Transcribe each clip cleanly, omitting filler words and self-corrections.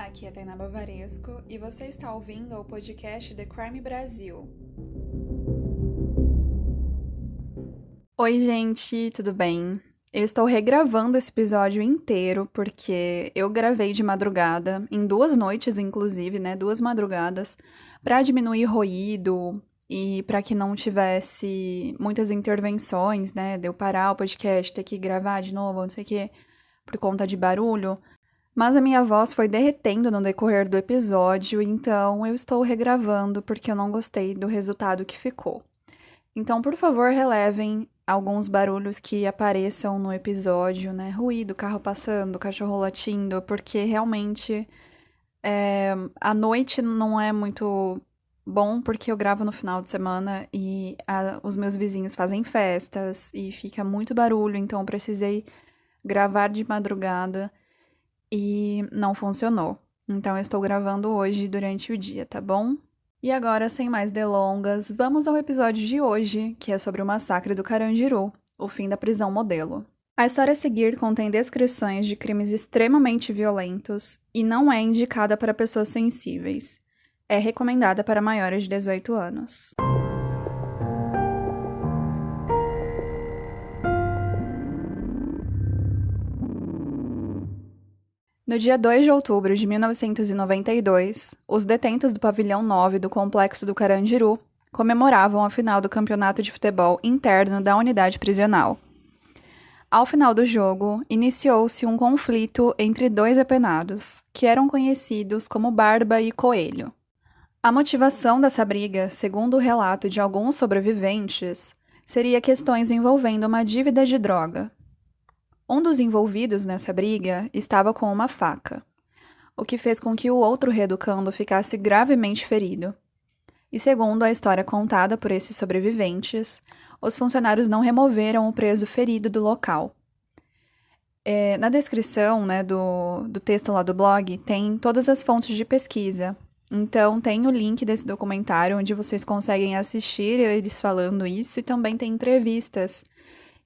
Aqui é Tainá Bavaresco e você está ouvindo o podcast The Crime Brasil. Oi, gente, tudo bem? Eu estou regravando esse episódio inteiro porque eu gravei de madrugada, em 2 noites, inclusive, né? 2 madrugadas, para diminuir ruído e para que não tivesse muitas intervenções, né? De eu parar o podcast, ter que gravar de novo, não sei o quê, por conta de barulho. Mas a minha voz foi derretendo no decorrer do episódio, então eu estou regravando porque eu não gostei do resultado que ficou. Então, por favor, relevem alguns barulhos que apareçam no episódio, né? Ruído, carro passando, cachorro latindo, porque realmente a noite não é muito bom porque eu gravo no final de semana e os meus vizinhos fazem festas e fica muito barulho, então eu precisei gravar de madrugada e não funcionou. Então eu estou gravando hoje durante o dia, tá bom? E agora, sem mais delongas, vamos ao episódio de hoje, que é sobre o massacre do Carandiru, o fim da prisão modelo. A história a seguir contém descrições de crimes extremamente violentos e não é indicada para pessoas sensíveis. É recomendada para maiores de 18 anos. No dia 2 de outubro de 1992, os detentos do pavilhão 9 do Complexo do Carandiru comemoravam a final do campeonato de futebol interno da unidade prisional. Ao final do jogo, iniciou-se um conflito entre 2 apenados, que eram conhecidos como Barba e Coelho. A motivação dessa briga, segundo o relato de alguns sobreviventes, seria questões envolvendo uma dívida de droga. Um dos envolvidos nessa briga estava com uma faca, o que fez com que o outro reeducando ficasse gravemente ferido. E segundo a história contada por esses sobreviventes, os funcionários não removeram o preso ferido do local. Na descrição, né, do texto lá do blog, tem todas as fontes de pesquisa. Então, tem o link desse documentário onde vocês conseguem assistir eles falando isso, e também tem entrevistas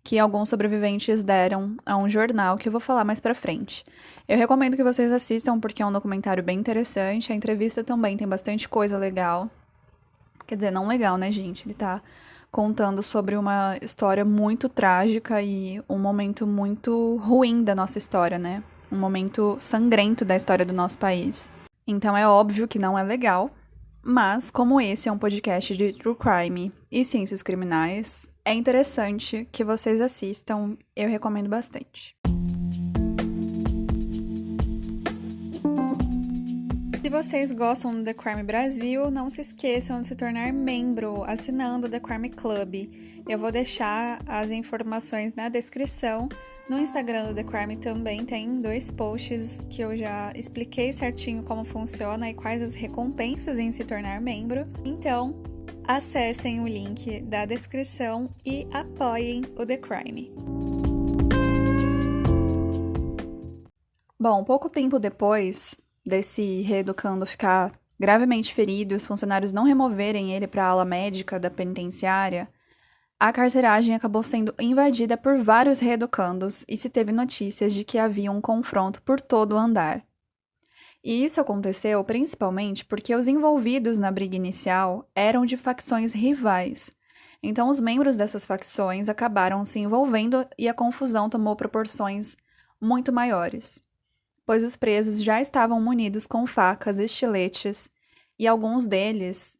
que alguns sobreviventes deram a um jornal que eu vou falar mais pra frente. Eu recomendo que vocês assistam porque é um documentário bem interessante. A entrevista também tem bastante coisa legal. Quer dizer, não legal, né, gente? Ele tá contando sobre uma história muito trágica e um momento muito ruim da nossa história, né? Um momento sangrento da história do nosso país. Então é óbvio que não é legal, mas como esse é um podcast de true crime e ciências criminais, é interessante que vocês assistam, eu recomendo bastante. Se vocês gostam do The Crime Brasil, não se esqueçam de se tornar membro assinando o The Crime Club. Eu vou deixar as informações na descrição. No Instagram do The Crime também tem 2 posts que eu já expliquei certinho como funciona e quais as recompensas em se tornar membro. Então, acessem o link da descrição e apoiem o The Crime. Bom, pouco tempo depois desse reeducando ficar gravemente ferido e os funcionários não removerem ele para a ala médica da penitenciária, a carceragem acabou sendo invadida por vários reeducandos e se teve notícias de que havia um confronto por todo o andar. E isso aconteceu principalmente porque os envolvidos na briga inicial eram de facções rivais. Então, os membros dessas facções acabaram se envolvendo e a confusão tomou proporções muito maiores, pois os presos já estavam munidos com facas, estiletes, e alguns deles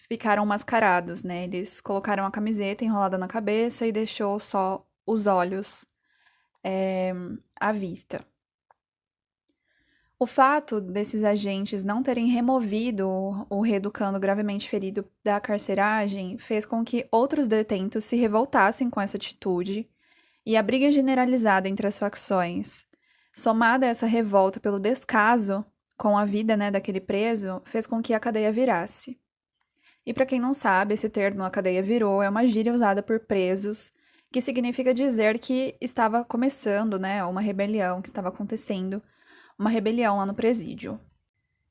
ficaram mascarados, né? Eles colocaram a camiseta enrolada na cabeça e deixou só os olhos à vista. O fato desses agentes não terem removido o reeducando gravemente ferido da carceragem fez com que outros detentos se revoltassem com essa atitude, e a briga generalizada entre as facções, somada a essa revolta pelo descaso com a vida, né, daquele preso, fez com que a cadeia virasse. E para quem não sabe, esse termo "a cadeia virou" é uma gíria usada por presos, que significa dizer que estava começando, né, uma rebelião, que estava acontecendo uma rebelião lá no presídio.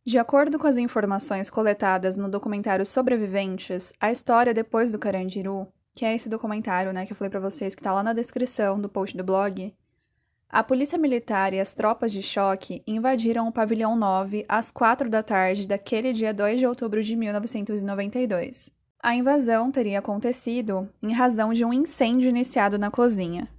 De acordo com as informações coletadas no documentário Sobreviventes, a história depois do Carandiru, que é esse documentário, né, que eu falei pra vocês, que tá lá na descrição do post do blog, A polícia militar e as tropas de choque invadiram o pavilhão 9 às 4 da tarde daquele dia 2 de outubro de 1992. A invasão teria acontecido em razão de um incêndio iniciado na cozinha.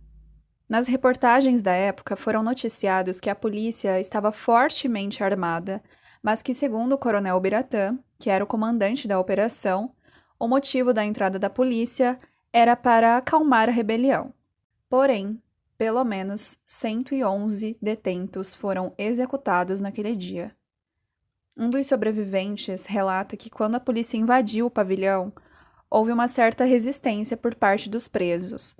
Nas reportagens da época foram noticiados que a polícia estava fortemente armada, mas que, segundo o coronel Biratã, que era o comandante da operação, o motivo da entrada da polícia era para acalmar a rebelião. Porém, pelo menos 111 detentos foram executados naquele dia. Um dos sobreviventes relata que quando a polícia invadiu o pavilhão, houve uma certa resistência por parte dos presos.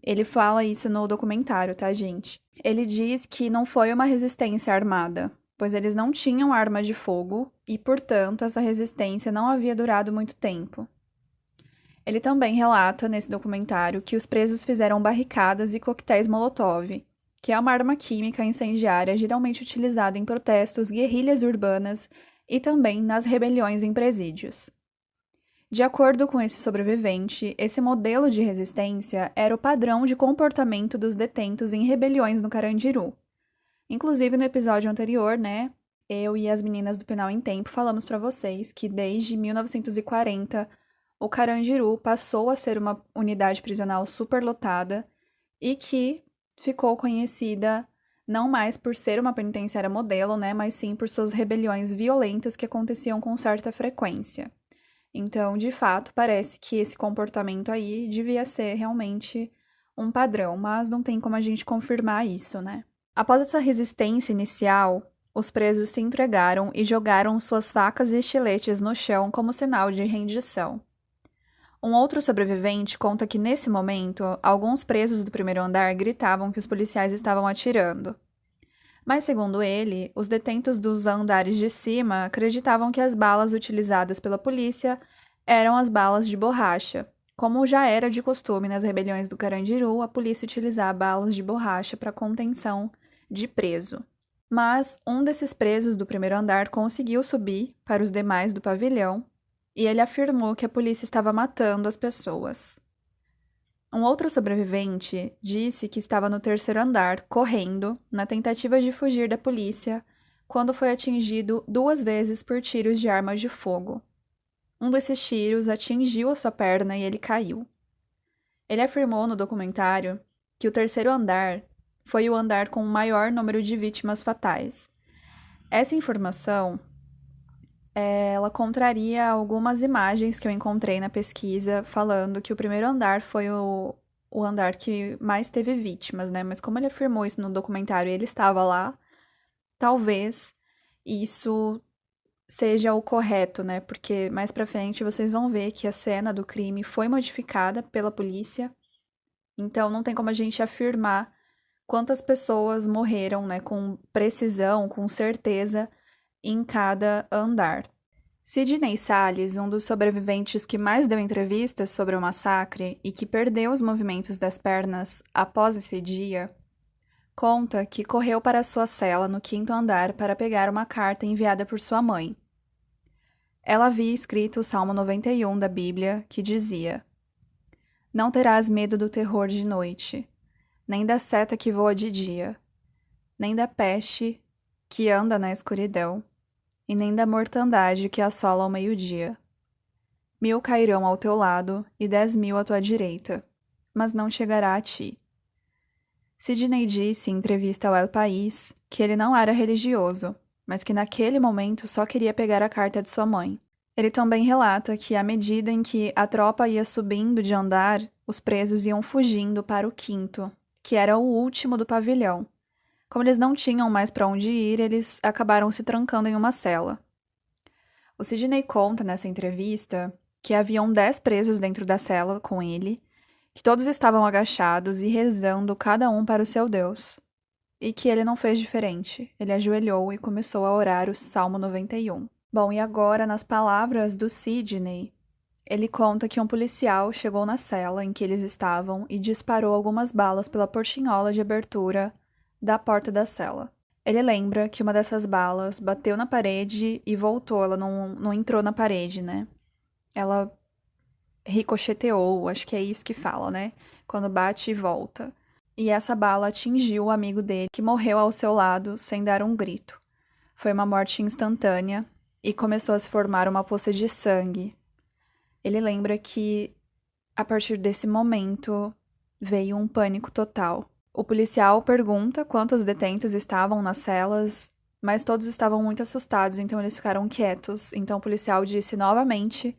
Ele fala isso no documentário, tá, gente? Ele diz que não foi uma resistência armada, pois eles não tinham arma de fogo e, portanto, essa resistência não havia durado muito tempo. Ele também relata nesse documentário que os presos fizeram barricadas e coquetéis Molotov, que é uma arma química incendiária geralmente utilizada em protestos, guerrilhas urbanas e também nas rebeliões em presídios. De acordo com esse sobrevivente, esse modelo de resistência era o padrão de comportamento dos detentos em rebeliões no Carandiru. Inclusive, no episódio anterior, né, eu e as meninas do Penal em Tempo falamos para vocês que desde 1940 o Carandiru passou a ser uma unidade prisional superlotada e que ficou conhecida não mais por ser uma penitenciária modelo, né, mas sim por suas rebeliões violentas que aconteciam com certa frequência. Então, de fato, parece que esse comportamento aí devia ser realmente um padrão, mas não tem como a gente confirmar isso, né? Após essa resistência inicial, os presos se entregaram e jogaram suas facas e estiletes no chão como sinal de rendição. Um outro sobrevivente conta que, nesse momento, alguns presos do primeiro andar gritavam que os policiais estavam atirando. Mas, segundo ele, os detentos dos andares de cima acreditavam que as balas utilizadas pela polícia eram as balas de borracha. Como já era de costume nas rebeliões do Carandiru, a polícia utilizava balas de borracha para contenção de preso. Mas um desses presos do primeiro andar conseguiu subir para os demais do pavilhão e ele afirmou que a polícia estava matando as pessoas. Um outro sobrevivente disse que estava no terceiro andar, correndo, na tentativa de fugir da polícia, quando foi atingido 2 vezes por tiros de armas de fogo. Um desses tiros atingiu a sua perna e ele caiu. Ele afirmou no documentário que o terceiro andar foi o andar com o maior número de vítimas fatais. Essa informação ela contraria algumas imagens que eu encontrei na pesquisa falando que o primeiro andar foi o andar que mais teve vítimas, né? Mas como ele afirmou isso no documentário e ele estava lá, talvez isso seja o correto, né? Porque mais pra frente vocês vão ver que a cena do crime foi modificada pela polícia, então não tem como a gente afirmar quantas pessoas morreram, né, com precisão, com certeza, em cada andar. Sidney Salles, um dos sobreviventes que mais deu entrevistas sobre o massacre e que perdeu os movimentos das pernas após esse dia, conta que correu para sua cela no 5º andar para pegar uma carta enviada por sua mãe. Ela havia escrito o Salmo 91 da Bíblia, que dizia: Não terás medo do terror de noite, nem da seta que voa de dia, nem da peste que anda na escuridão, e nem da mortandade que assola ao meio-dia. 1000 cairão ao teu lado e 10.000 à tua direita, mas não chegará a ti. Sidney disse em entrevista ao El País que ele não era religioso, mas que naquele momento só queria pegar a carta de sua mãe. Ele também relata que, à medida em que a tropa ia subindo de andar, os presos iam fugindo para o 5º, que era o último do pavilhão. Como eles não tinham mais para onde ir, eles acabaram se trancando em uma cela. O Sidney conta nessa entrevista que haviam 10 presos dentro da cela com ele, que todos estavam agachados e rezando cada um para o seu Deus, e que ele não fez diferente. Ele ajoelhou e começou a orar o Salmo 91. Bom, e agora, nas palavras do Sidney, ele conta que um policial chegou na cela em que eles estavam e disparou algumas balas pela portinhola de abertura da porta da cela. Ele lembra que uma dessas balas bateu na parede e voltou, ela não entrou na parede, né? Ela ricocheteou, acho que é isso que fala, né? Quando bate e volta. e essa bala atingiu o amigo dele, que morreu ao seu lado sem dar um grito. Foi uma morte instantânea e começou a se formar uma poça de sangue. Ele lembra que, a partir desse momento, veio um pânico total. O policial pergunta quantos detentos estavam nas celas, mas todos estavam muito assustados, então eles ficaram quietos. Então o policial disse novamente,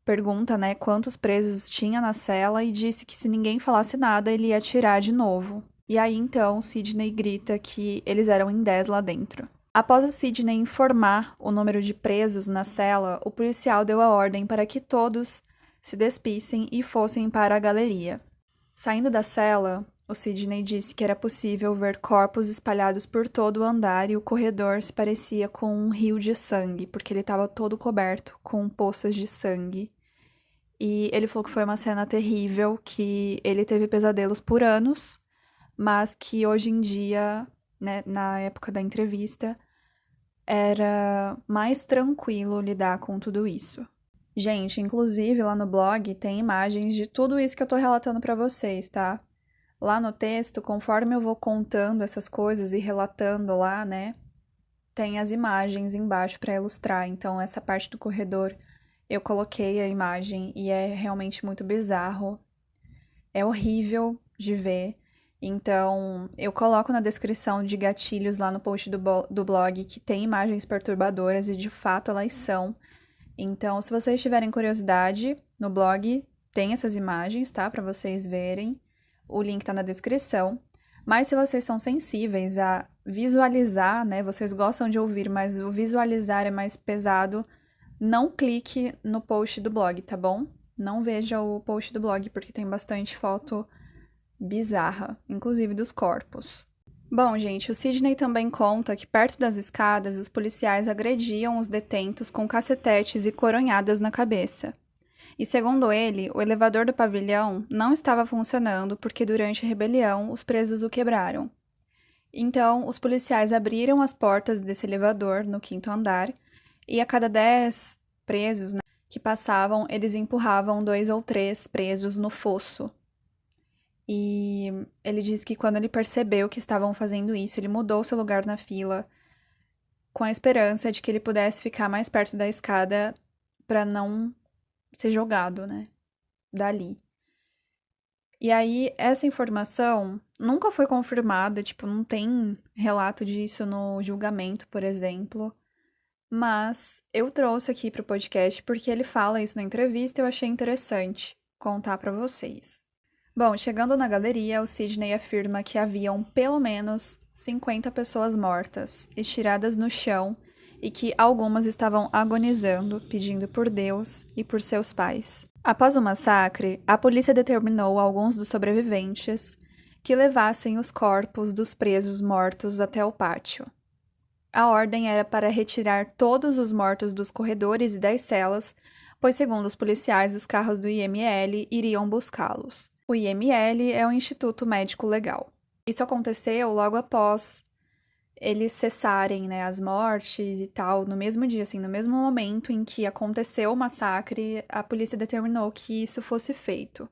pergunta, né, quantos presos tinha na cela e disse que se ninguém falasse nada, ele ia atirar de novo. E aí então Sidney grita que eles eram em 10 lá dentro. Após o Sidney informar o número de presos na cela, o policial deu a ordem para que todos se despissem e fossem para a galeria. Saindo da cela, o Sidney disse que era possível ver corpos espalhados por todo o andar e o corredor se parecia com um rio de sangue, porque ele estava todo coberto com poças de sangue. E ele falou que foi uma cena terrível, que ele teve pesadelos por anos, mas que hoje em dia, né, na época da entrevista, era mais tranquilo lidar com tudo isso. Gente, inclusive lá no blog tem imagens de tudo isso que eu tô relatando pra vocês, tá? Lá no texto, conforme eu vou contando essas coisas e relatando lá, né, tem as imagens embaixo pra ilustrar. Então, essa parte do corredor eu coloquei a imagem e é realmente muito bizarro. É horrível de ver. Então, eu coloco na descrição de gatilhos lá no post do blog que tem imagens perturbadoras e de fato elas são. Então, se vocês tiverem curiosidade, no blog tem essas imagens, tá? Para vocês verem. O link tá na descrição. Mas se vocês são sensíveis a visualizar, né? Vocês gostam de ouvir, mas o visualizar é mais pesado, não clique no post do blog, tá bom? Não veja o post do blog, porque tem bastante foto bizarra, inclusive dos corpos. Bom, gente, o Sidney também conta que perto das escadas os policiais agrediam os detentos com cacetetes e coronhadas na cabeça. E segundo ele, o elevador do pavilhão não estava funcionando porque durante a rebelião os presos o quebraram. Então, os policiais abriram as portas desse elevador no quinto andar e a cada 10 presos, né, que passavam, eles empurravam 2 ou 3 presos no fosso. E ele diz que quando ele percebeu que estavam fazendo isso, ele mudou seu lugar na fila com a esperança de que ele pudesse ficar mais perto da escada para não ser jogado, né, dali. E aí, essa informação nunca foi confirmada, tipo, não tem relato disso no julgamento, por exemplo. Mas eu trouxe aqui para o podcast porque ele fala isso na entrevista e eu achei interessante contar para vocês. Bom, chegando na galeria, o Sidney afirma que haviam pelo menos 50 pessoas mortas, estiradas no chão, e que algumas estavam agonizando, pedindo por Deus e por seus pais. Após o massacre, a polícia determinou a alguns dos sobreviventes que levassem os corpos dos presos mortos até o pátio. A ordem era para retirar todos os mortos dos corredores e das celas, pois, segundo os policiais, os carros do IML iriam buscá-los. O IML é o Instituto Médico Legal. Isso aconteceu logo após eles cessarem, né, as mortes e tal, no mesmo dia, assim, no mesmo momento em que aconteceu o massacre, a polícia determinou que isso fosse feito.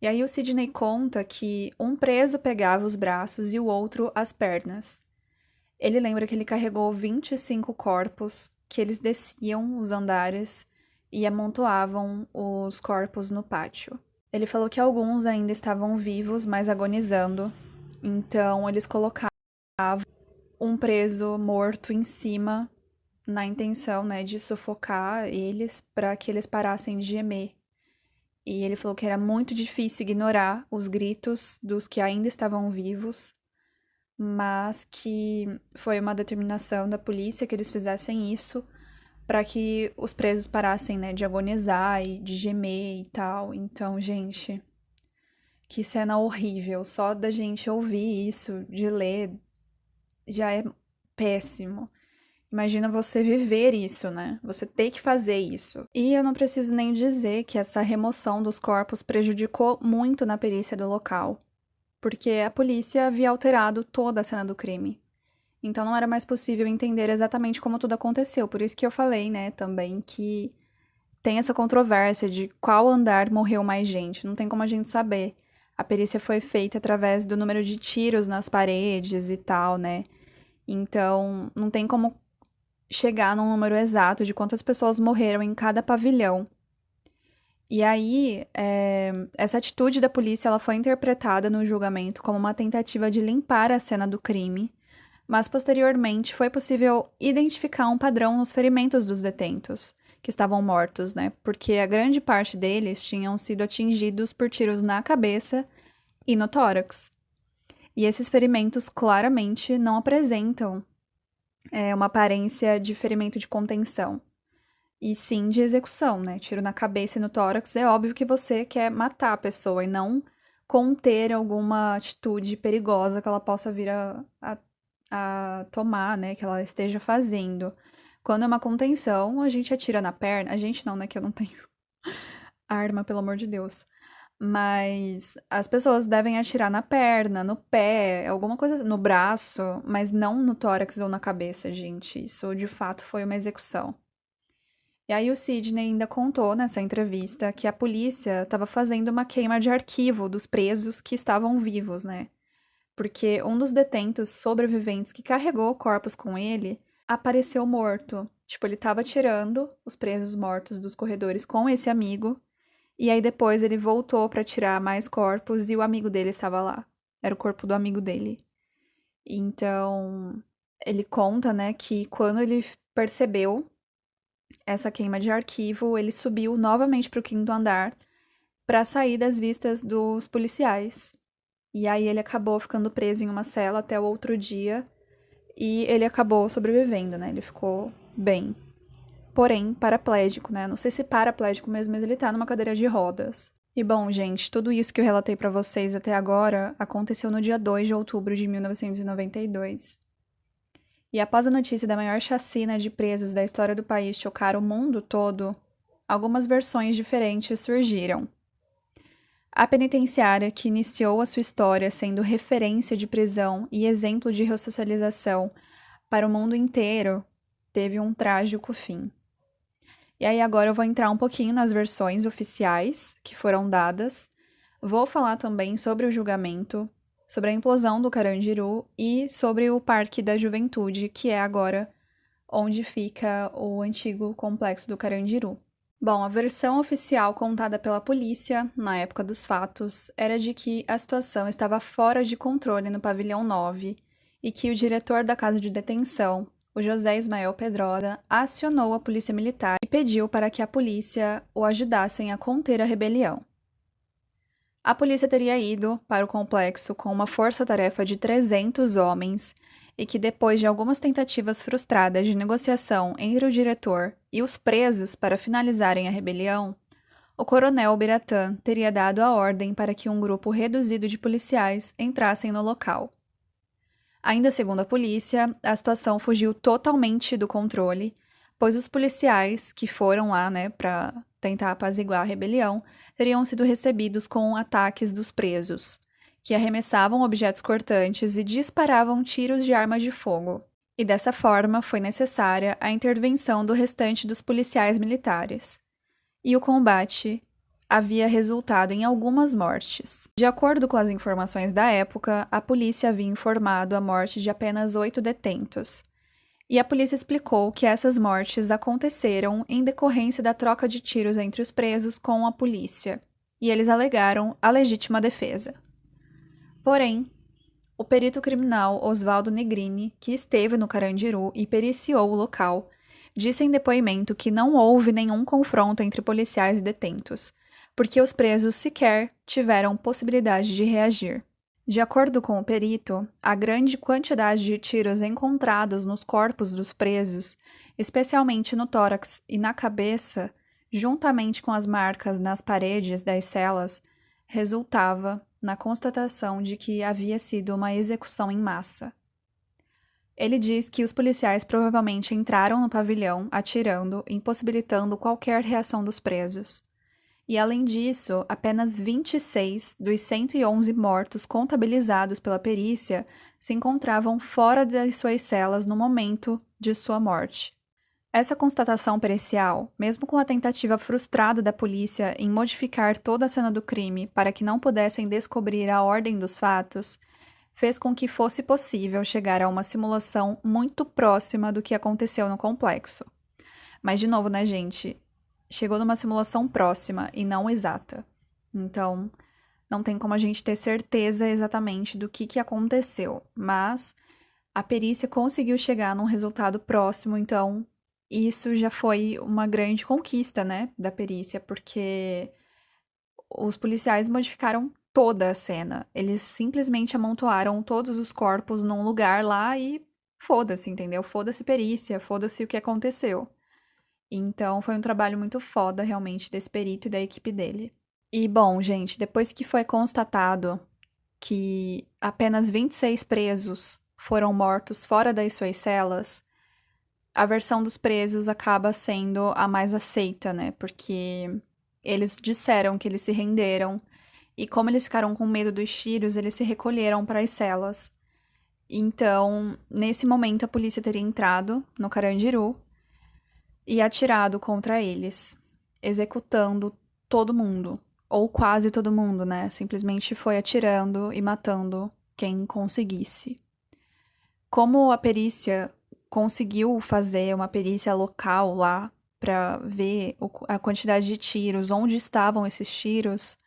E aí o Sidney conta que um preso pegava os braços e o outro as pernas. Ele lembra que ele carregou 25 corpos, que eles desciam os andares e amontoavam os corpos no pátio. Ele falou que alguns ainda estavam vivos, mas agonizando. Então, eles colocavam um preso morto em cima, na intenção, né, de sufocar eles para que eles parassem de gemer. E ele falou que era muito difícil ignorar os gritos dos que ainda estavam vivos, mas que foi uma determinação da polícia que eles fizessem isso para que os presos parassem, né, de agonizar e de gemer e tal. Então, gente, que cena horrível. Só da gente ouvir isso, de ler, já é péssimo. Imagina você viver isso, né? Você ter que fazer isso. E eu não preciso nem dizer que essa remoção dos corpos prejudicou muito na perícia do local, porque a polícia havia alterado toda a cena do crime. Então não era mais possível entender exatamente como tudo aconteceu. Por isso que eu falei, né, também que tem essa controvérsia de qual andar morreu mais gente. Não tem como a gente saber. A perícia foi feita através do número de tiros nas paredes e tal, né? Então, não tem como chegar num número exato de quantas pessoas morreram em cada pavilhão. E aí, essa atitude da polícia ela foi interpretada no julgamento como uma tentativa de limpar a cena do crime, mas posteriormente foi possível identificar um padrão nos ferimentos dos detentos que estavam mortos, né? Porque a grande parte deles tinham sido atingidos por tiros na cabeça e no tórax. E esses ferimentos claramente não apresentam uma aparência de ferimento de contenção, e sim de execução, né? Tiro na cabeça e no tórax, é óbvio que você quer matar a pessoa e não conter alguma atitude perigosa que ela possa vir a tomar, né? Que ela esteja fazendo. Quando é uma contenção, a gente atira na perna. A gente não, né? Que eu não tenho arma, pelo amor de Deus. Mas as pessoas devem atirar na perna, no pé, alguma coisa, no braço, mas não no tórax ou na cabeça, gente. Isso de fato foi uma execução. E aí o Sidney ainda contou nessa entrevista que a polícia estava fazendo uma queima de arquivo dos presos que estavam vivos, né? Porque um dos detentos sobreviventes que carregou corpos com ele apareceu morto. Tipo, ele estava tirando os presos mortos dos corredores com esse amigo, e aí depois ele voltou para tirar mais corpos e o amigo dele estava lá. Era o corpo do amigo dele. Então, ele conta, né, que quando ele percebeu essa queima de arquivo, ele subiu novamente para o quinto andar para sair das vistas dos policiais. E aí ele acabou ficando preso em uma cela até o outro dia e ele acabou sobrevivendo, né? Ele ficou bem. Porém, paraplégico, né? Não sei se paraplégico mesmo, mas ele tá numa cadeira de rodas. E bom, gente, tudo isso que eu relatei para vocês até agora aconteceu no dia 2 de outubro de 1992. E após a notícia da maior chacina de presos da história do país chocar o mundo todo, algumas versões diferentes surgiram. A penitenciária, que iniciou a sua história sendo referência de prisão e exemplo de ressocialização para o mundo inteiro, teve um trágico fim. E aí agora eu vou entrar um pouquinho nas versões oficiais que foram dadas. Vou falar também sobre o julgamento, sobre a implosão do Carandiru e sobre o Parque da Juventude, que é agora onde fica o antigo complexo do Carandiru. Bom, a versão oficial contada pela polícia, na época dos fatos, era de que a situação estava fora de controle no pavilhão 9 e que o diretor da casa de detenção, o José Ismael Pedrosa, acionou a polícia militar e pediu para que a polícia o ajudassem a conter a rebelião. A polícia teria ido para o complexo com uma força-tarefa de 300 homens e que, depois de algumas tentativas frustradas de negociação entre o diretor e os presos para finalizarem a rebelião, o coronel Biratã teria dado a ordem para que um grupo reduzido de policiais entrassem no local. Ainda segundo a polícia, a situação fugiu totalmente do controle, pois os policiais que foram lá, né, para tentar apaziguar a rebelião, teriam sido recebidos com ataques dos presos, que arremessavam objetos cortantes e disparavam tiros de armas de fogo. E dessa forma foi necessária a intervenção do restante dos policiais militares. E o combate havia resultado em algumas mortes. De acordo com as informações da época, a polícia havia informado a morte de apenas 8 detentos. E a polícia explicou que essas mortes aconteceram em decorrência da troca de tiros entre os presos com a polícia, e eles alegaram a legítima defesa. Porém, o perito criminal Oswaldo Negrini, que esteve no Carandiru e periciou o local, disse em depoimento que não houve nenhum confronto entre policiais e detentos, porque os presos sequer tiveram possibilidade de reagir. De acordo com o perito, a grande quantidade de tiros encontrados nos corpos dos presos, especialmente no tórax e na cabeça, juntamente com as marcas nas paredes das celas, resultava na constatação de que havia sido uma execução em massa. Ele diz que os policiais provavelmente entraram no pavilhão atirando, impossibilitando qualquer reação dos presos. E, além disso, apenas 26 dos 111 mortos contabilizados pela perícia se encontravam fora das suas celas no momento de sua morte. Essa constatação pericial, mesmo com a tentativa frustrada da polícia em modificar toda a cena do crime para que não pudessem descobrir a ordem dos fatos, fez com que fosse possível chegar a uma simulação muito próxima do que aconteceu no complexo. Mas, de novo, né, gente? Chegou numa simulação próxima e não exata. Então, não tem como a gente ter certeza exatamente do que aconteceu. Mas a perícia conseguiu chegar num resultado próximo, então isso já foi uma grande conquista, né, da perícia, porque os policiais modificaram toda a cena. Eles simplesmente amontoaram todos os corpos num lugar lá e foda-se, entendeu? Foda-se perícia, foda-se o que aconteceu. Então foi um trabalho muito foda, realmente, desse perito e da equipe dele. E, bom, gente, depois que foi constatado que apenas 26 presos foram mortos fora das suas celas, a versão dos presos acaba sendo a mais aceita, né? Porque eles disseram que eles se renderam e como eles ficaram com medo dos tiros, eles se recolheram para as celas. Então, nesse momento, a polícia teria entrado no Carandiru e atirado contra eles, executando todo mundo, ou quase todo mundo, né? Simplesmente foi atirando e matando quem conseguisse. Como a perícia conseguiu fazer uma perícia local lá para ver a quantidade de tiros, onde estavam esses tiros,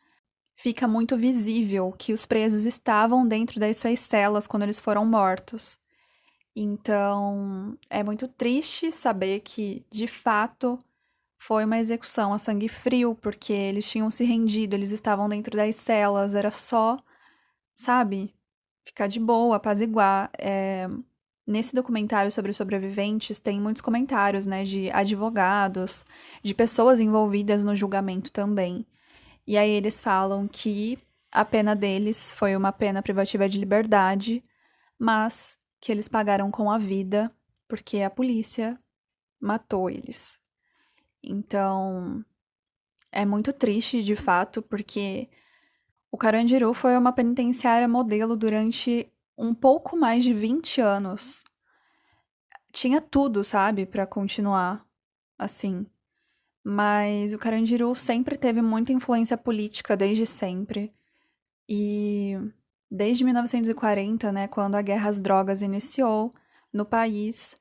fica muito visível que os presos estavam dentro das suas celas quando eles foram mortos. Então, é muito triste saber que, de fato, foi uma execução a sangue frio, porque eles tinham se rendido, eles estavam dentro das celas, era só, sabe, ficar de boa, apaziguar. Nesse documentário sobre os sobreviventes, tem muitos comentários, né, de advogados, de pessoas envolvidas no julgamento também. E aí eles falam que a pena deles foi uma pena privativa de liberdade, mas que eles pagaram com a vida porque a polícia matou eles. Então, é muito triste, de fato, porque o Carandiru foi uma penitenciária modelo durante um pouco mais de 20 anos. Tinha tudo, sabe, pra continuar assim. Mas o Carandiru sempre teve muita influência política desde sempre. E desde 1940, né, quando a guerra às drogas iniciou no país,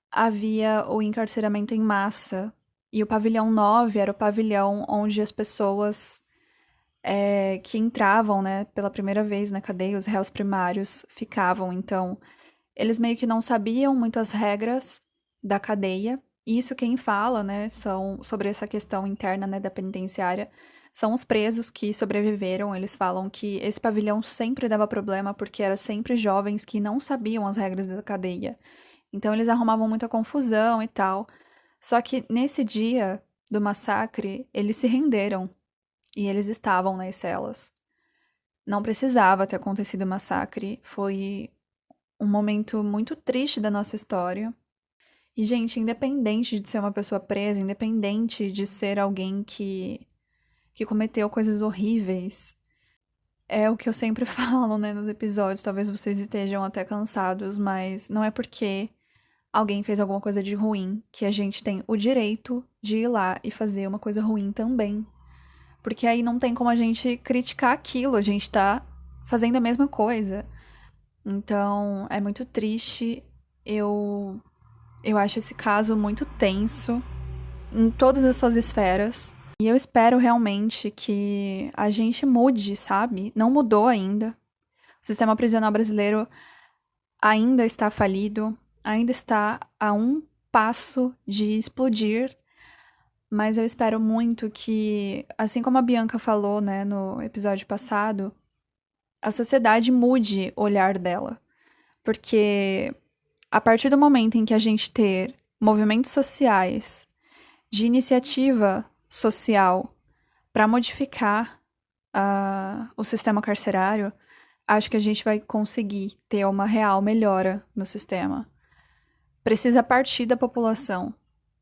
havia o encarceramento em massa. E o pavilhão 9 era o pavilhão onde as pessoas que entravam, né, pela primeira vez na cadeia, os réus primários, ficavam. Então, eles meio que não sabiam muito as regras da cadeia. E isso quem fala, né, são sobre essa questão interna, né, da penitenciária, são os presos que sobreviveram. Eles falam que esse pavilhão sempre dava problema porque era sempre jovens que não sabiam as regras da cadeia. Então eles arrumavam muita confusão e tal. Só que nesse dia do massacre, eles se renderam e eles estavam nas celas. Não precisava ter acontecido o massacre, foi um momento muito triste da nossa história. E, gente, independente de ser uma pessoa presa, independente de ser alguém que cometeu coisas horríveis, é o que eu sempre falo, né, nos episódios. Talvez vocês estejam até cansados, mas não é porque alguém fez alguma coisa de ruim que a gente tem o direito de ir lá e fazer uma coisa ruim também. Porque aí não tem como a gente criticar aquilo, a gente tá fazendo a mesma coisa. Então, é muito triste. Eu acho esse caso muito tenso em todas as suas esferas. E eu espero realmente que a gente mude, sabe? Não mudou ainda. O sistema prisional brasileiro ainda está falido, ainda está a um passo de explodir. Mas eu espero muito que, assim como a Bianca falou, né, no episódio passado, a sociedade mude o olhar dela. Porque a partir do momento em que a gente ter movimentos sociais de iniciativa social para modificar o sistema carcerário, acho que a gente vai conseguir ter uma real melhora no sistema. Precisa partir da população.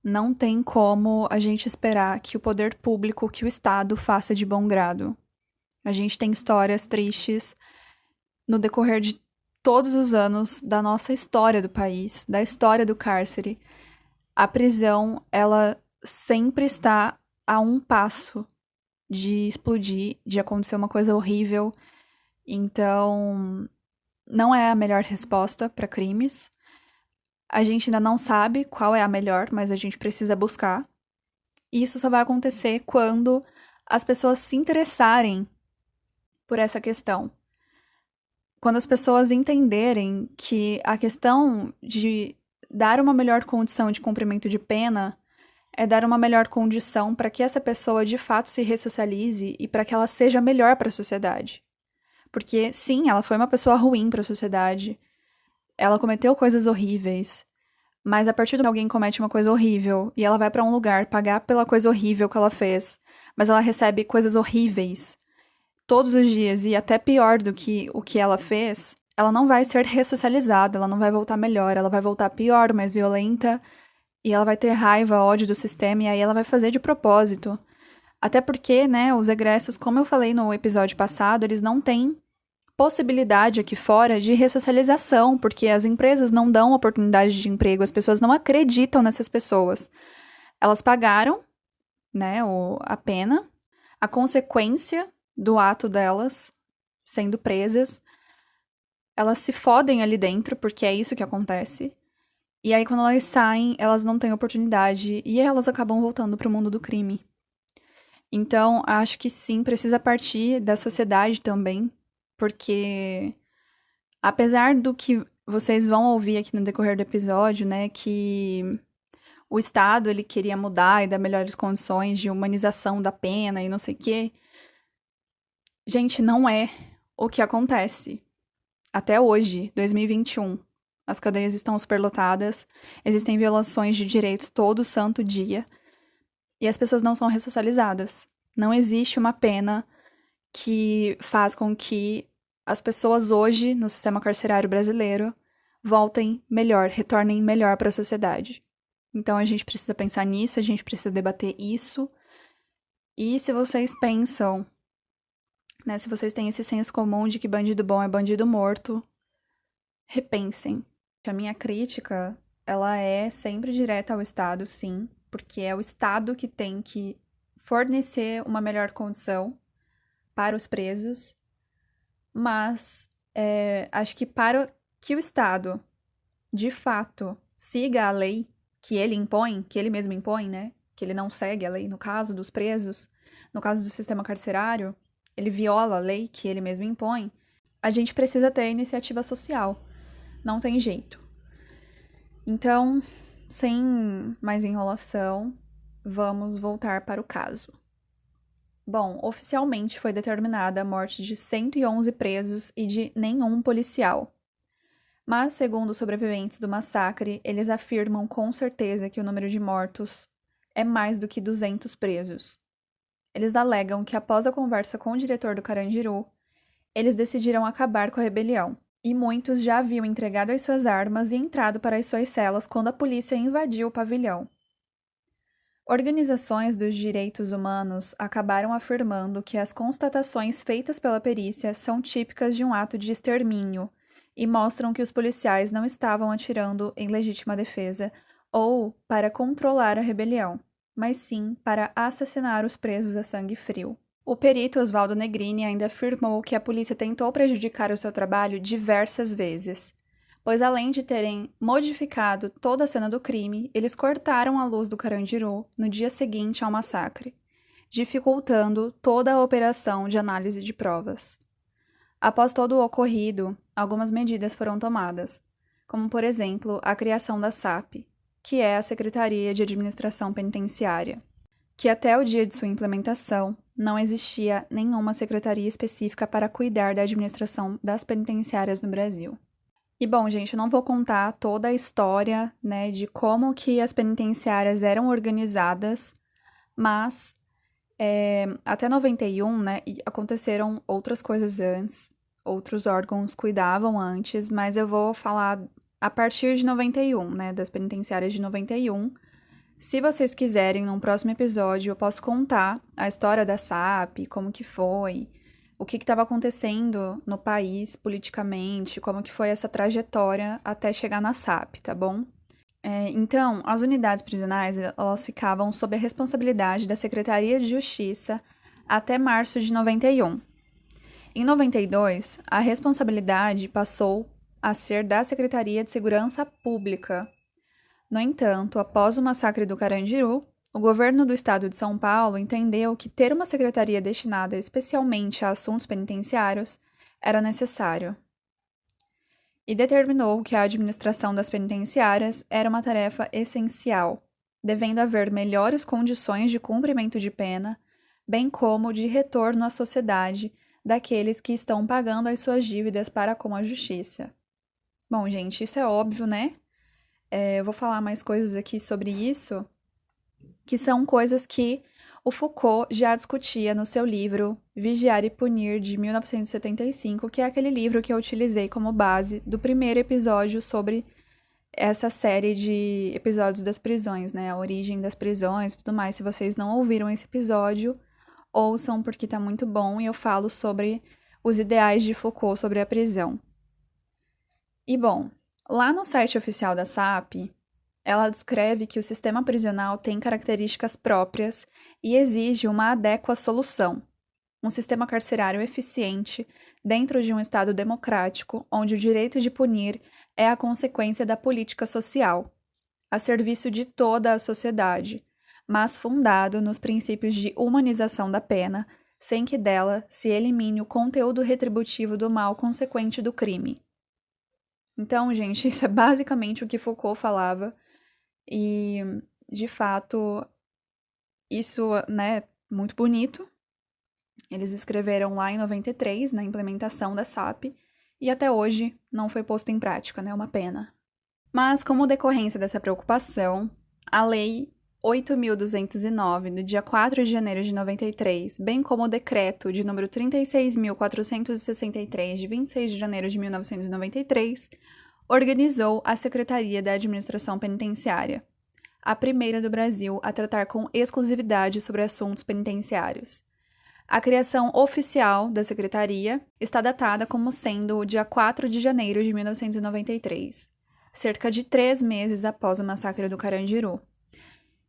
Não tem como a gente esperar que o poder público, que o Estado faça de bom grado. A gente tem histórias tristes no decorrer de todos os anos da nossa história do país, da história do cárcere, A prisão, ela sempre está a um passo de explodir, de acontecer uma coisa horrível. Então, não é a melhor resposta para crimes. A gente ainda não sabe qual é a melhor, mas a gente precisa buscar. E isso só vai acontecer quando as pessoas se interessarem por essa questão. Quando as pessoas entenderem que a questão de dar uma melhor condição de cumprimento de pena é dar uma melhor condição para que essa pessoa de fato se ressocialize e para que ela seja melhor para a sociedade. Porque, sim, ela foi uma pessoa ruim para a sociedade, ela cometeu coisas horríveis, mas a partir do que alguém comete uma coisa horrível e ela vai para um lugar pagar pela coisa horrível que ela fez, mas ela recebe coisas horríveis todos os dias e até pior do que o que ela fez, ela não vai ser ressocializada, ela não vai voltar melhor, ela vai voltar pior, mais violenta, e ela vai ter raiva, ódio do sistema, e aí ela vai fazer de propósito. Até porque, né, os egressos, como eu falei no episódio passado, eles não têm possibilidade aqui fora de ressocialização, porque as empresas não dão oportunidade de emprego, as pessoas não acreditam nessas pessoas. Elas pagaram, né, a pena, a consequência do ato delas sendo presas, elas se fodem ali dentro, porque é isso que acontece. E aí, quando elas saem, elas não têm oportunidade e elas acabam voltando para o mundo do crime. Então, acho que sim, precisa partir da sociedade também, porque apesar do que vocês vão ouvir aqui no decorrer do episódio, né, que o Estado ele queria mudar e dar melhores condições de humanização da pena e não sei o quê, gente, não é o que acontece. Até hoje, 2021, as cadeias estão superlotadas, existem violações de direitos todo santo dia e as pessoas não são ressocializadas. Não existe uma pena que faz com que as pessoas hoje, no sistema carcerário brasileiro, voltem melhor, retornem melhor para a sociedade. Então a gente precisa pensar nisso, a gente precisa debater isso. E se vocês pensam, né, se vocês têm esse senso comum de que bandido bom é bandido morto, repensem. A minha crítica, ela é sempre direta ao Estado, sim, porque é o Estado que tem que fornecer uma melhor condição para os presos, mas acho que para que o Estado, de fato, siga a lei que ele impõe, que ele mesmo impõe, né? Que ele não segue a lei, no caso dos presos, no caso do sistema carcerário, ele viola a lei que ele mesmo impõe, a gente precisa ter iniciativa social. Não tem jeito. Então, sem mais enrolação, vamos voltar para o caso. Bom, oficialmente foi determinada a morte de 111 presos e de nenhum policial. Mas, segundo os sobreviventes do massacre, eles afirmam com certeza que o número de mortos é mais do que 200 presos. Eles alegam que após a conversa com o diretor do Carandiru, eles decidiram acabar com a rebelião. E muitos já haviam entregado as suas armas e entrado para as suas celas quando a polícia invadiu o pavilhão. Organizações dos direitos humanos acabaram afirmando que as constatações feitas pela perícia são típicas de um ato de extermínio e mostram que os policiais não estavam atirando em legítima defesa ou para controlar a rebelião, mas sim para assassinar os presos a sangue frio. O perito Oswaldo Negrini ainda afirmou que a polícia tentou prejudicar o seu trabalho diversas vezes, pois além de terem modificado toda a cena do crime, eles cortaram a luz do Carandiru no dia seguinte ao massacre, dificultando toda a operação de análise de provas. Após todo o ocorrido, algumas medidas foram tomadas, como por exemplo a criação da SAP, que é a Secretaria de Administração Penitenciária, que até o dia de sua implementação não existia nenhuma secretaria específica para cuidar da administração das penitenciárias no Brasil. E bom, gente, eu não vou contar toda a história, né, de como que as penitenciárias eram organizadas, mas até 91, né, aconteceram outras coisas antes, outros órgãos cuidavam antes, mas eu vou falar a partir de 91, né, das penitenciárias de 91. Se vocês quiserem, num próximo episódio, eu posso contar a história da SAP, como que foi, o que estava acontecendo no país politicamente, como que foi essa trajetória até chegar na SAP, tá bom? Então, as unidades prisionais, elas ficavam sob a responsabilidade da Secretaria de Justiça até março de 91. Em 92, a responsabilidade passou a ser da Secretaria de Segurança Pública. No entanto, após o massacre do Carandiru, o governo do estado de São Paulo entendeu que ter uma secretaria destinada especialmente a assuntos penitenciários era necessário e determinou que a administração das penitenciárias era uma tarefa essencial, devendo haver melhores condições de cumprimento de pena, bem como de retorno à sociedade daqueles que estão pagando as suas dívidas para com a justiça. Bom, gente, isso é óbvio, né? Eu vou falar mais coisas aqui sobre isso, que são coisas que o Foucault já discutia no seu livro Vigiar e Punir, de 1975, que é aquele livro que eu utilizei como base do primeiro episódio sobre essa série de episódios das prisões, né? A origem das prisões e tudo mais. Se vocês não ouviram esse episódio, ouçam porque tá muito bom e eu falo sobre os ideais de Foucault sobre a prisão. E bom, lá no site oficial da SAP, ela descreve que o sistema prisional tem características próprias e exige uma adéqua solução, um sistema carcerário eficiente dentro de um Estado democrático, onde o direito de punir é a consequência da política social, a serviço de toda a sociedade, mas fundado nos princípios de humanização da pena, sem que dela se elimine o conteúdo retributivo do mal consequente do crime. Então, gente, isso é basicamente o que Foucault falava. E, de fato, isso, né, muito bonito. Eles escreveram lá em 93, na implementação da SAP, e até hoje não foi posto em prática, né, uma pena. Mas, como decorrência dessa preocupação, a Lei 8.209, do dia 4 de janeiro de 93, bem como o Decreto de número 36.463, de 26 de janeiro de 1993, organizou a Secretaria da Administração Penitenciária, a primeira do Brasil a tratar com exclusividade sobre assuntos penitenciários. A criação oficial da Secretaria está datada como sendo o dia 4 de janeiro de 1993, cerca de 3 meses após o massacre do Carandiru.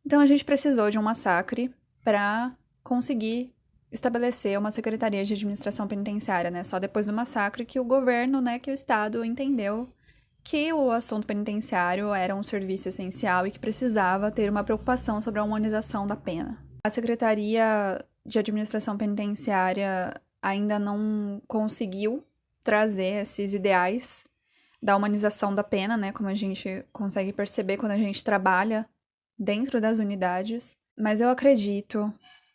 Então, a gente precisou de um massacre para conseguir estabelecer uma Secretaria de Administração Penitenciária, né? Só depois do massacre que o governo, né, que o Estado entendeu que o assunto penitenciário era um serviço essencial e que precisava ter uma preocupação sobre a humanização da pena. A Secretaria de Administração Penitenciária ainda não conseguiu trazer esses ideais da humanização da pena, né, como a gente consegue perceber quando a gente trabalha dentro das unidades, mas eu acredito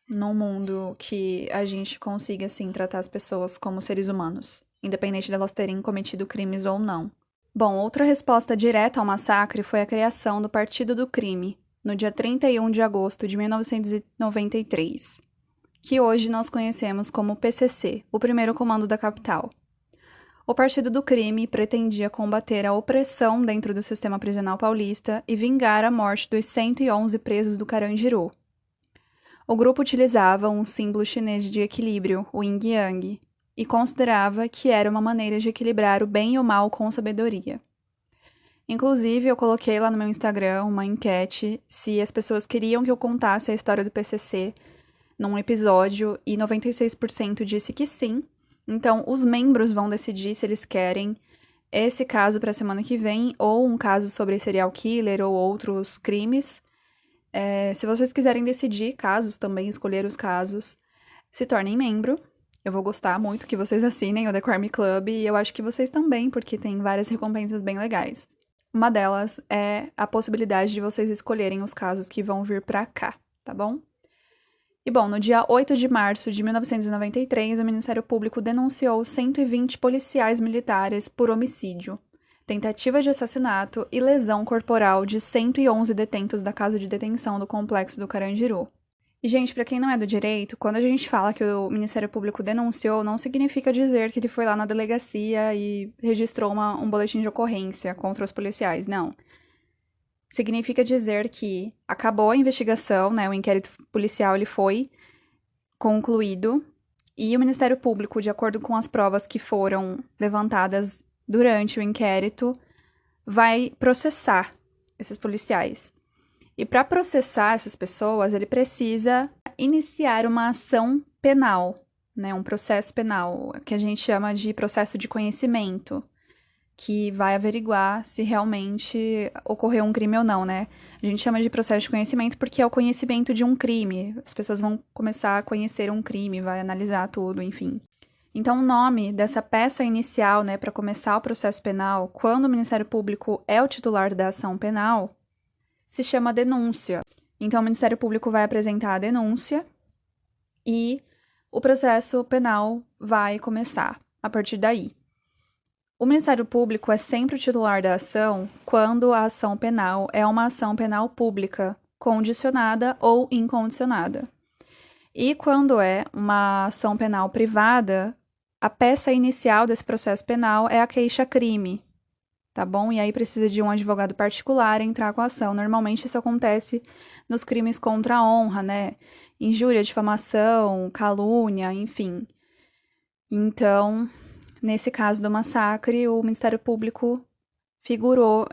num mundo que a gente consiga, assim, tratar as pessoas como seres humanos, independente delas terem cometido crimes ou não. Bom, outra resposta direta ao massacre foi a criação do Partido do Crime, no dia 31 de agosto de 1993, que hoje nós conhecemos como PCC, o primeiro comando da capital. O Partido do Crime pretendia combater a opressão dentro do sistema prisional paulista e vingar a morte dos 111 presos do Carandiru. O grupo utilizava um símbolo chinês de equilíbrio, o Yin Yang, e considerava que era uma maneira de equilibrar o bem e o mal com sabedoria. Inclusive, eu coloquei lá no meu Instagram uma enquete se as pessoas queriam que eu contasse a história do PCC num episódio e 96% disse que sim. Então, os membros vão decidir se eles querem esse caso para a semana que vem ou um caso sobre serial killer ou outros crimes. Se vocês quiserem decidir casos também, escolher os casos, se tornem membro. Eu vou gostar muito que vocês assinem o The Crime Club e eu acho que vocês também, porque tem várias recompensas bem legais. Uma delas é a possibilidade de vocês escolherem os casos que vão vir pra cá, tá bom? E bom, no dia 8 de março de 1993, o Ministério Público denunciou 120 policiais militares por homicídio, tentativa de assassinato e lesão corporal de 111 detentos da casa de detenção do Complexo do Carandiru. E, gente, para quem não é do direito, quando a gente fala que o Ministério Público denunciou, não significa dizer que ele foi lá na delegacia e registrou um boletim de ocorrência contra os policiais, não. Significa dizer que acabou a investigação, né, o inquérito policial ele foi concluído e o Ministério Público, de acordo com as provas que foram levantadas durante o inquérito, vai processar esses policiais. E para processar essas pessoas, ele precisa iniciar uma ação penal, né, um processo penal, que a gente chama de processo de conhecimento, que vai averiguar se realmente ocorreu um crime ou não, né? A gente chama de processo de conhecimento porque é o conhecimento de um crime. As pessoas vão começar a conhecer um crime, vai analisar tudo, enfim. Então, o nome dessa peça inicial, né, para começar o processo penal, quando o Ministério Público é o titular da ação penal, se chama denúncia. Então, o Ministério Público vai apresentar a denúncia e o processo penal vai começar a partir daí. O Ministério Público é sempre o titular da ação quando a ação penal é uma ação penal pública, condicionada ou incondicionada. E quando é uma ação penal privada, a peça inicial desse processo penal é a queixa-crime, tá bom? E aí precisa de um advogado particular entrar com a ação. Normalmente isso acontece nos crimes contra a honra, né? Injúria, difamação, calúnia, enfim. Então, nesse caso do massacre, o Ministério Público figurou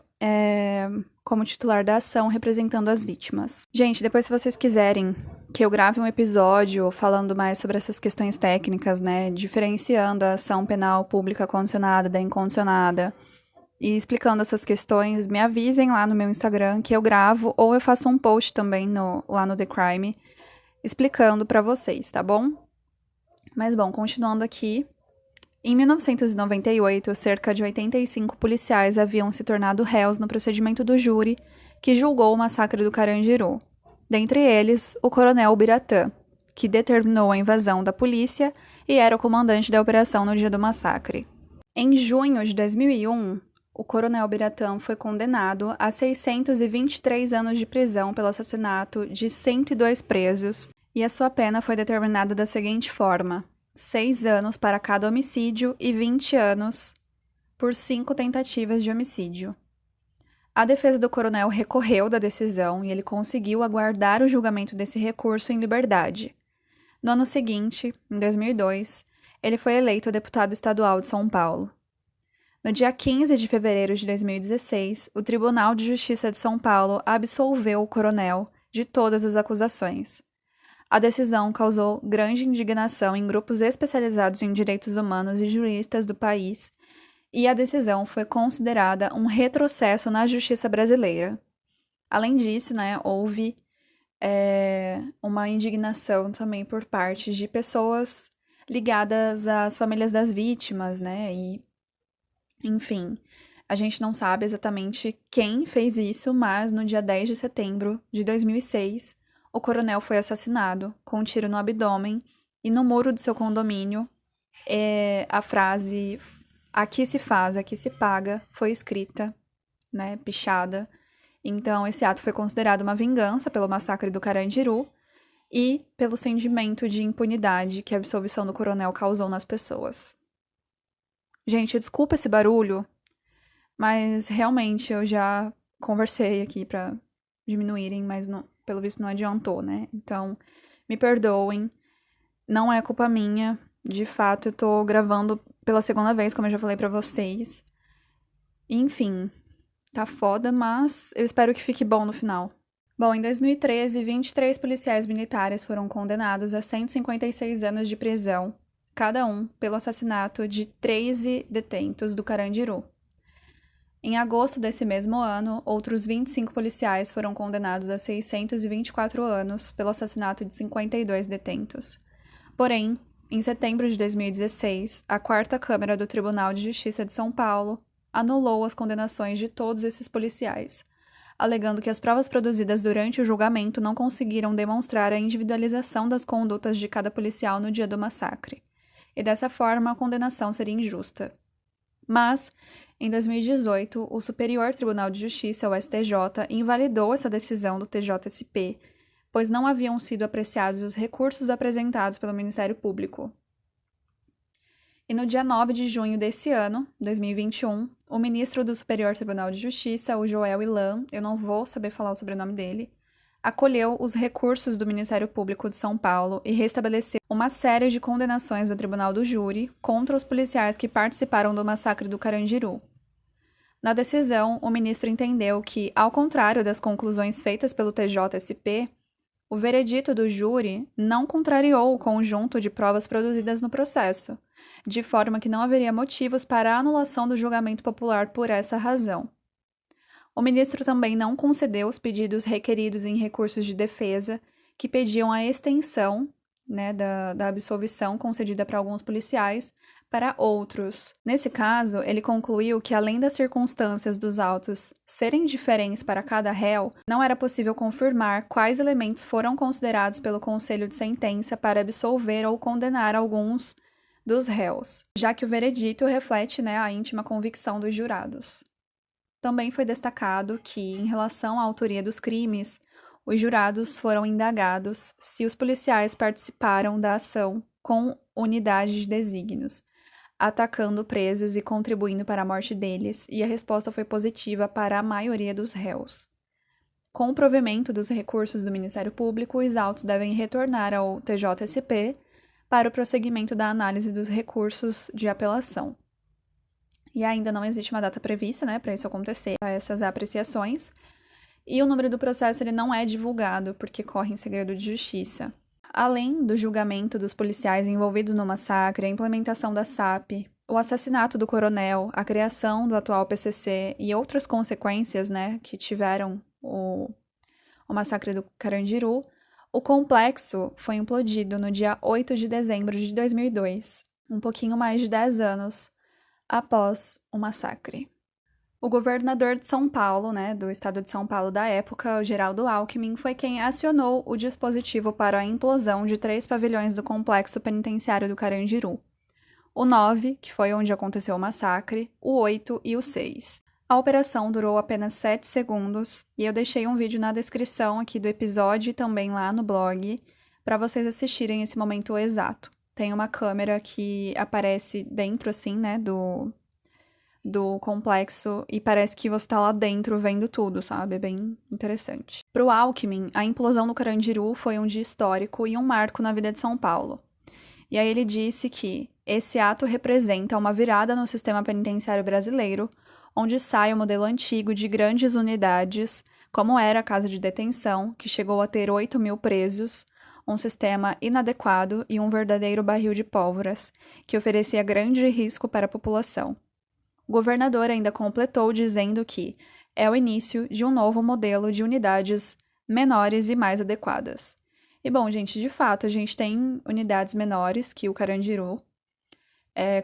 como titular da ação, representando as vítimas. Gente, depois se vocês quiserem que eu grave um episódio falando mais sobre essas questões técnicas, né, diferenciando a ação penal pública condicionada da incondicionada e explicando essas questões, me avisem lá no meu Instagram que eu gravo, ou eu faço um post também lá no The Crime, explicando pra vocês, tá bom? Mas bom, continuando aqui. Em 1998, cerca de 85 policiais haviam se tornado réus no procedimento do júri que julgou o massacre do Carandiru. Dentre eles, o coronel Biratã, que determinou a invasão da polícia e era o comandante da operação no dia do massacre. Em junho de 2001, o coronel Biratã foi condenado a 623 anos de prisão pelo assassinato de 102 presos e a sua pena foi determinada da seguinte forma: 6 anos para cada homicídio e 20 anos por 5 tentativas de homicídio. A defesa do coronel recorreu da decisão e ele conseguiu aguardar o julgamento desse recurso em liberdade. No ano seguinte, em 2002, ele foi eleito deputado estadual de São Paulo. No dia 15 de fevereiro de 2016, o Tribunal de Justiça de São Paulo absolveu o coronel de todas as acusações. A decisão causou grande indignação em grupos especializados em direitos humanos e juristas do país, e a decisão foi considerada um retrocesso na justiça brasileira. Além disso, né, houve uma indignação também por parte de pessoas ligadas às famílias das vítimas, né, e, enfim, a gente não sabe exatamente quem fez isso, mas no dia 10 de setembro de 2006, o coronel foi assassinado com um tiro no abdômen e no muro do seu condomínio a frase "aqui se faz, aqui se paga" foi escrita, né, pichada. Então esse ato foi considerado uma vingança pelo massacre do Carandiru e pelo sentimento de impunidade que a absolvição do coronel causou nas pessoas. Gente, desculpa esse barulho, mas realmente eu já conversei aqui pra diminuírem, mas não, pelo visto não adiantou, né? Então, me perdoem, não é culpa minha. De fato, eu tô gravando pela segunda vez, como eu já falei pra vocês. Enfim, tá foda, mas eu espero que fique bom no final. Bom, em 2013, 23 policiais militares foram condenados a 156 anos de prisão, cada um pelo assassinato de 13 detentos do Carandiru. Em agosto desse mesmo ano, outros 25 policiais foram condenados a 624 anos pelo assassinato de 52 detentos. Porém, em setembro de 2016, a 4ª Câmara do Tribunal de Justiça de São Paulo anulou as condenações de todos esses policiais, alegando que as provas produzidas durante o julgamento não conseguiram demonstrar a individualização das condutas de cada policial no dia do massacre, e dessa forma a condenação seria injusta. Mas, em 2018, o Superior Tribunal de Justiça, o STJ, invalidou essa decisão do TJSP, pois não haviam sido apreciados os recursos apresentados pelo Ministério Público. E no dia 9 de junho desse ano, 2021, o ministro do Superior Tribunal de Justiça, o Joel Ilan, eu não vou saber falar o sobrenome dele, acolheu os recursos do Ministério Público de São Paulo e restabeleceu uma série de condenações do Tribunal do Júri contra os policiais que participaram do massacre do Carandiru. Na decisão, o ministro entendeu que, ao contrário das conclusões feitas pelo TJSP, o veredito do júri não contrariou o conjunto de provas produzidas no processo, de forma que não haveria motivos para a anulação do julgamento popular por essa razão. O ministro também não concedeu os pedidos requeridos em recursos de defesa, que pediam a extensão, né, da absolvição concedida para alguns policiais para outros. Nesse caso, ele concluiu que, além das circunstâncias dos autos serem diferentes para cada réu, não era possível confirmar quais elementos foram considerados pelo Conselho de Sentença para absolver ou condenar alguns dos réus, já que o veredito reflete, né, a íntima convicção dos jurados. Também foi destacado que, em relação à autoria dos crimes, os jurados foram indagados se os policiais participaram da ação com unidade de desígnios, atacando presos e contribuindo para a morte deles, e a resposta foi positiva para a maioria dos réus. Com o provimento dos recursos do Ministério Público, os autos devem retornar ao TJSP para o prosseguimento da análise dos recursos de apelação. E ainda não existe uma data prevista, né, para isso acontecer, para essas apreciações. E o número do processo ele não é divulgado, porque corre em segredo de justiça. Além do julgamento dos policiais envolvidos no massacre, a implementação da SAP, o assassinato do coronel, a criação do atual PCC e outras consequências, né, que tiveram o massacre do Carandiru, o complexo foi implodido no dia 8 de dezembro de 2002, um pouquinho mais de 10 anos após o massacre. O governador de São Paulo, né, do estado de São Paulo da época, o Geraldo Alckmin, foi quem acionou o dispositivo para a implosão de 3 pavilhões do complexo penitenciário do Carandiru. O 9, que foi onde aconteceu o massacre, o 8 e o 6. A operação durou apenas 7 segundos e eu deixei um vídeo na descrição aqui do episódio e também lá no blog para vocês assistirem esse momento exato. Tem uma câmera que aparece dentro, assim, né, do complexo e parece que você tá lá dentro vendo tudo, sabe? É bem interessante. Pro Alckmin, a implosão do Carandiru foi um dia histórico e um marco na vida de São Paulo. E aí ele disse que esse ato representa uma virada no sistema penitenciário brasileiro, onde sai o modelo antigo de grandes unidades, como era a casa de detenção, que chegou a ter 8.000 presos, um sistema inadequado e um verdadeiro barril de pólvoras, que oferecia grande risco para a população. O governador ainda completou dizendo que é o início de um novo modelo de unidades menores e mais adequadas. E bom, gente, de fato, a gente tem unidades menores que o Carandiru,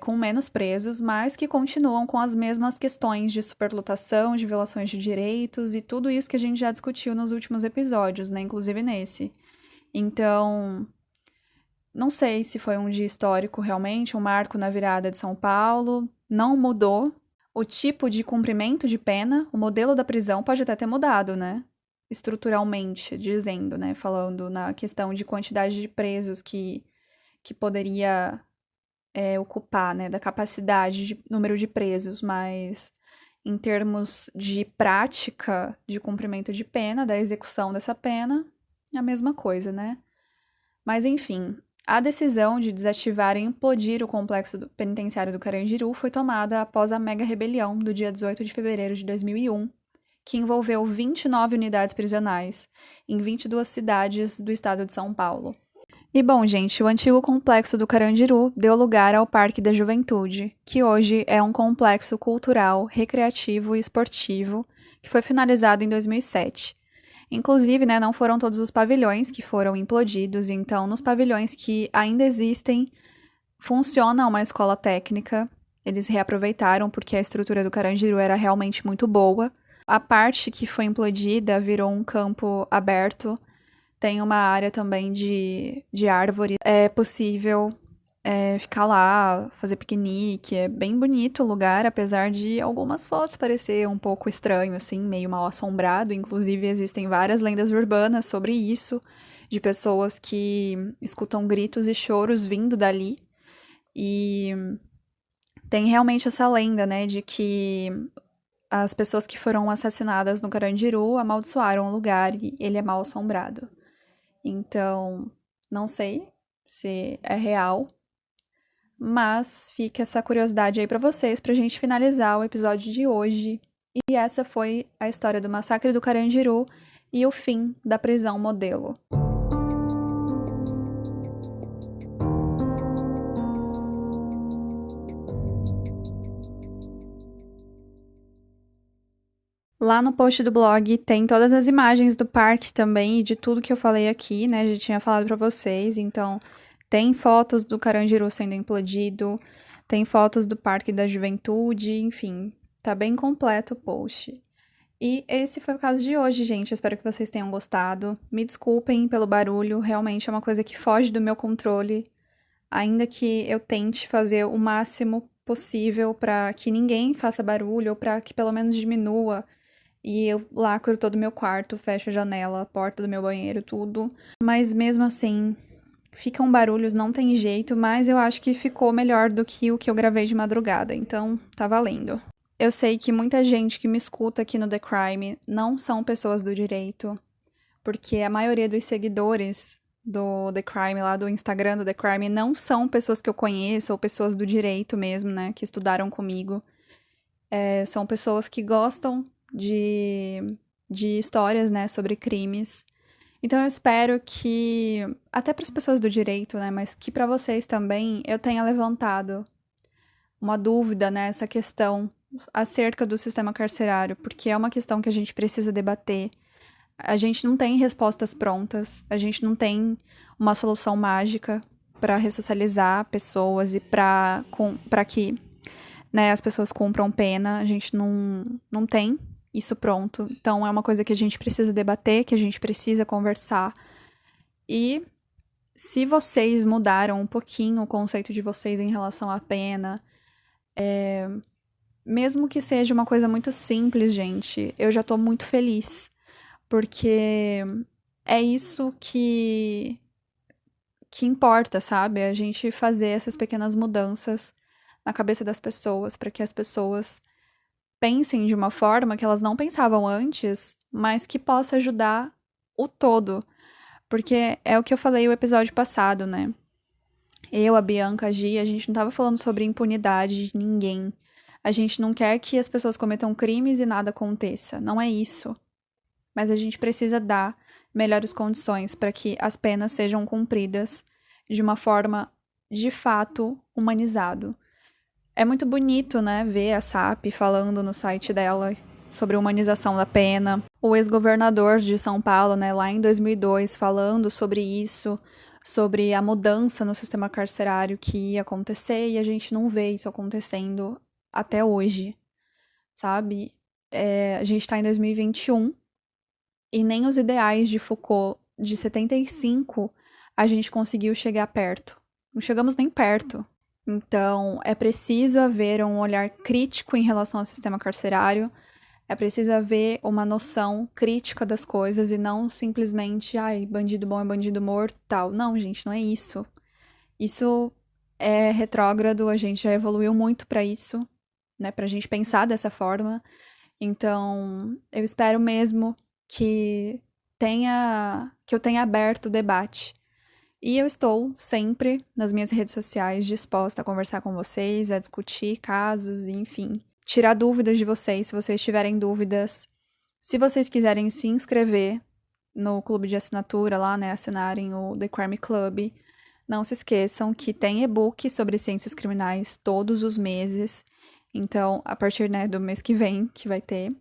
com menos presos, mas que continuam com as mesmas questões de superlotação, de violações de direitos e tudo isso que a gente já discutiu nos últimos episódios, né? Inclusive nesse. Então, não sei se foi um dia histórico realmente, um marco na virada de São Paulo. Não mudou o tipo de cumprimento de pena, o modelo da prisão pode até ter mudado, né? Estruturalmente, dizendo, né? Falando na questão de quantidade de presos que poderia ocupar, né? Da capacidade de número de presos, mas em termos de prática de cumprimento de pena, da execução dessa pena, é a mesma coisa, né? Mas, enfim, a decisão de desativar e implodir o complexo penitenciário do Carandiru foi tomada após a mega rebelião do dia 18 de fevereiro de 2001, que envolveu 29 unidades prisionais em 22 cidades do estado de São Paulo. E bom, gente, o antigo complexo do Carandiru deu lugar ao Parque da Juventude, que hoje é um complexo cultural, recreativo e esportivo, que foi finalizado em 2007. Inclusive, né, não foram todos os pavilhões que foram implodidos, então nos pavilhões que ainda existem, funciona uma escola técnica, eles reaproveitaram porque a estrutura do Carandiru era realmente muito boa. A parte que foi implodida virou um campo aberto, tem uma área também de árvore, é possível ficar lá, fazer piquenique, é bem bonito o lugar, apesar de algumas fotos parecer um pouco estranho, assim, meio mal assombrado. Inclusive, existem várias lendas urbanas sobre isso, de pessoas que escutam gritos e choros vindo dali. E tem realmente essa lenda, né, de que as pessoas que foram assassinadas no Carandiru amaldiçoaram o lugar e ele é mal assombrado. Então, não sei se é real, Mas fica essa curiosidade aí pra vocês, pra gente finalizar o episódio de hoje. E essa foi a história do massacre do Carandiru e o fim da prisão modelo. Lá no post do blog tem todas as imagens do parque também e de tudo que eu falei aqui, né? Já tinha falado pra vocês. Então, tem fotos do Carandiru sendo implodido, tem fotos do Parque da Juventude, enfim, tá bem completo o post. E esse foi o caso de hoje, gente. Eu espero que vocês tenham gostado. Me desculpem pelo barulho, realmente é uma coisa que foge do meu controle, ainda que eu tente fazer o máximo possível pra que ninguém faça barulho ou pra que pelo menos diminua. E eu lacro todo o meu quarto, fecho a janela, a porta do meu banheiro, tudo. Mas mesmo assim, ficam barulhos, não tem jeito, mas eu acho que ficou melhor do que o que eu gravei de madrugada, então tá valendo. Eu sei que muita gente que me escuta aqui no The Crime não são pessoas do direito, porque a maioria dos seguidores do The Crime, lá do Instagram do The Crime, não são pessoas que eu conheço ou pessoas do direito mesmo, né, que estudaram comigo. São pessoas que gostam de histórias, né, sobre crimes. Então eu espero que, até para as pessoas do direito, né, mas que para vocês também eu tenha levantado uma dúvida nessa questão acerca do sistema carcerário, porque é uma questão que a gente precisa debater. A gente não tem respostas prontas, a gente não tem uma solução mágica para ressocializar pessoas e para que, né, as pessoas cumpram pena. A gente não tem isso pronto. Então é uma coisa que a gente precisa debater, que a gente precisa conversar. E se vocês mudaram um pouquinho o conceito de vocês em relação à pena, mesmo que seja uma coisa muito simples, gente, eu já tô muito feliz. Porque é isso que importa, sabe? A gente fazer essas pequenas mudanças na cabeça das pessoas, para que as pessoas pensem de uma forma que elas não pensavam antes, mas que possa ajudar o todo. Porque é o que eu falei no episódio passado, né? Eu, a Bianca, a Gia, a gente não tava falando sobre impunidade de ninguém. A gente não quer que as pessoas cometam crimes e nada aconteça. Não é isso. Mas a gente precisa dar melhores condições para que as penas sejam cumpridas de uma forma de fato humanizado. É muito bonito, né, ver a SAP falando no site dela sobre a humanização da pena. O ex-governador de São Paulo, né, lá em 2002, falando sobre isso, sobre a mudança no sistema carcerário que ia acontecer e a gente não vê isso acontecendo até hoje, sabe? A gente está em 2021 e nem os ideais de Foucault de 75 a gente conseguiu chegar perto. Não chegamos nem perto. Então, é preciso haver um olhar crítico em relação ao sistema carcerário, é preciso haver uma noção crítica das coisas e não simplesmente, ai, bandido bom é bandido morto, tal. Não, gente, não é isso. Isso é retrógrado, a gente já evoluiu muito para isso, né, pra gente pensar dessa forma. Então, eu espero mesmo que que eu tenha aberto o debate. E eu estou sempre nas minhas redes sociais disposta a conversar com vocês, a discutir casos, enfim, tirar dúvidas de vocês, se vocês tiverem dúvidas. Se vocês quiserem se inscrever no clube de assinatura lá, né, assinarem o The Crime Club, não se esqueçam que tem e-book sobre ciências criminais todos os meses. Então, a partir, né, do mês que vem, que vai ter.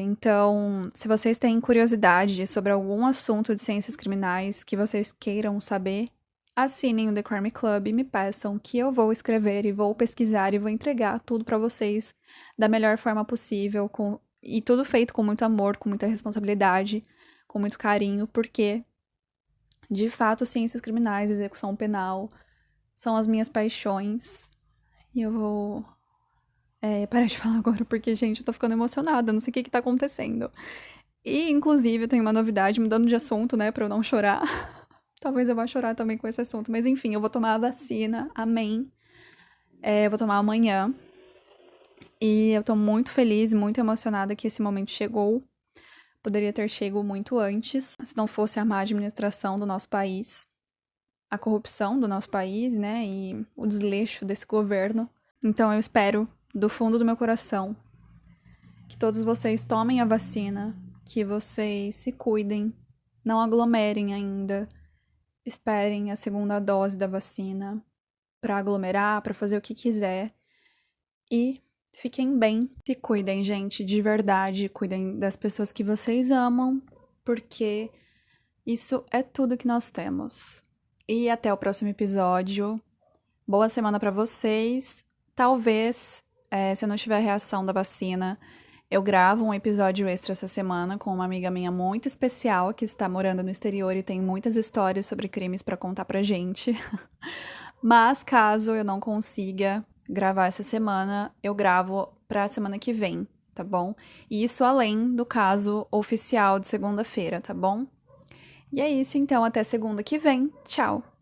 Então, se vocês têm curiosidade sobre algum assunto de ciências criminais que vocês queiram saber, assinem o The Crime Club e me peçam que eu vou escrever e vou pesquisar e vou entregar tudo pra vocês da melhor forma possível, e tudo feito com muito amor, com muita responsabilidade, com muito carinho, porque, de fato, ciências criminais, execução penal, são as minhas paixões. E eu vou parar de falar agora, porque, gente, eu tô ficando emocionada, não sei o que que tá acontecendo. E, inclusive, eu tenho uma novidade, mudando de assunto, né, pra eu não chorar. Talvez eu vá chorar também com esse assunto, mas enfim, eu vou tomar a vacina, amém. Eu vou tomar amanhã. E eu tô muito feliz, muito emocionada que esse momento chegou. Poderia ter chegado muito antes, se não fosse a má administração do nosso país. a corrupção do nosso país, né, e o desleixo desse governo. Então eu espero, do fundo do meu coração, que todos vocês tomem a vacina, que vocês se cuidem, não aglomerem ainda, esperem a segunda dose da vacina para aglomerar, para fazer o que quiser e fiquem bem. Se cuidem, gente, de verdade, cuidem das pessoas que vocês amam, porque isso é tudo que nós temos. E até o próximo episódio. Boa semana para vocês. Talvez, se eu não tiver reação da vacina, eu gravo um episódio extra essa semana com uma amiga minha muito especial que está morando no exterior e tem muitas histórias sobre crimes para contar pra gente. Mas caso eu não consiga gravar essa semana, eu gravo pra semana que vem, tá bom? E isso além do caso oficial de segunda-feira, tá bom? E é isso então, até segunda que vem. Tchau!